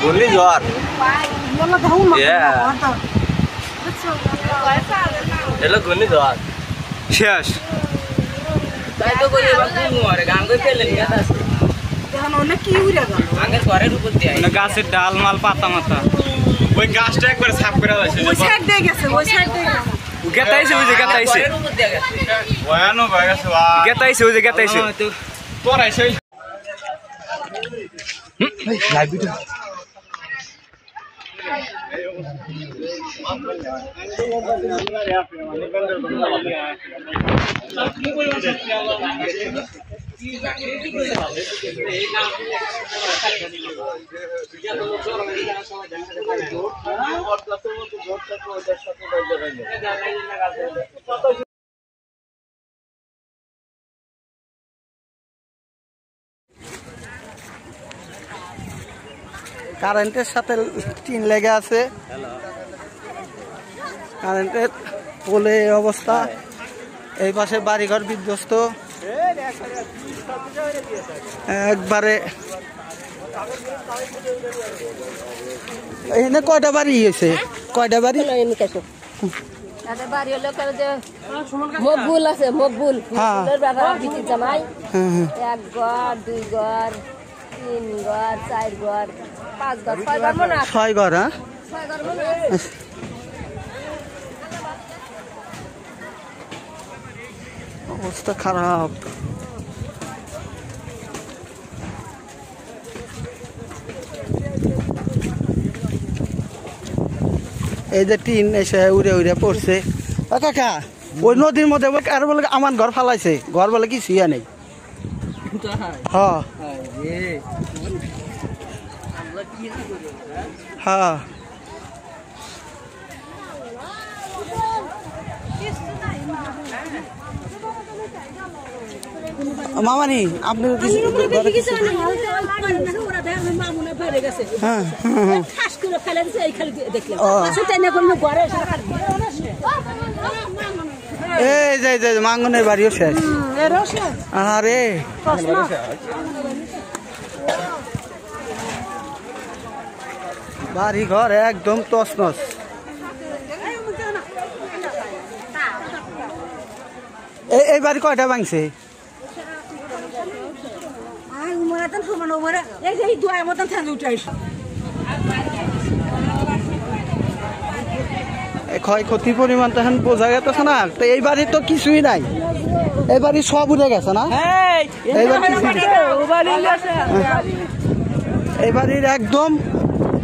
ঘূর্ণিঝড় এলো ঘূর্ণিঝড় শেষ তাই তো কই এবার কি মরে গান কই ফেলেন গাছ আছে এখন অনেক কি উড়ে গেল আগে ঘরের উপর দিয়ে না গাছের ডাল মাল পাতা মাথা ওই গাছটা একবার সাফ করে দাইছে ওই সাইড দিয়ে গেছে গেতাইছে ওই যে গেতাইছে ঘরের উপর দিয়ে গেছে ওয়ানো ভাই গেছে গেতাইছে ওই যে গেতাইছে তোর আইছে লাইভ ভিডিও কারেন্টের সাথে টিন লেগে আছে কারেন্টের পোলে অবস্থা এই পাশে বাড়িঘর বিধ্বস্ত একবারে এখানে কয়টা বাড়ি হয়েছে কয়টা বাড়ি বাড়ি হলো মকবুল আছে মকবুল জামাই এক ঘর দুই ঘর তিন ঘর চার ঘর পাঁচ ঘর ছয় ঘর মনে আছে ছয় ঘর হ্যাঁ অবস্থা খারাপ এই যে টিন এসে উড়ে উড়ে পড়ছে কাকা ওই নদীর মধ্যে আর বলে আমার ঘর ফালাইছে ঘর বলে কি শুয়া নেই হ্যাঁ হ্যাঁ মামানি আপনি এই মাঙ্গনের বাড়িও শেষ আরে বাড়ি ঘর একদম তছনছ এই বাড়ি কয়টা ভাঙছে ক্ষয়ক্ষতির পরিমাণ তো এখন বোঝা গেছে না তো এই বাড়ি তো কিছুই নাই এই বাড়ি সব উঠে গেছে না এই বাড়ির একদম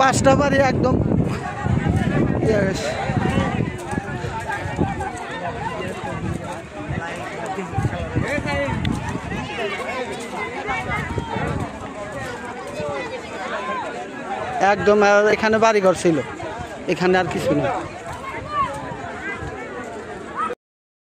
পাঁচটা বাড়ি একদম একদম এখানে বাড়িঘর ছিল এখানে আর কিছু না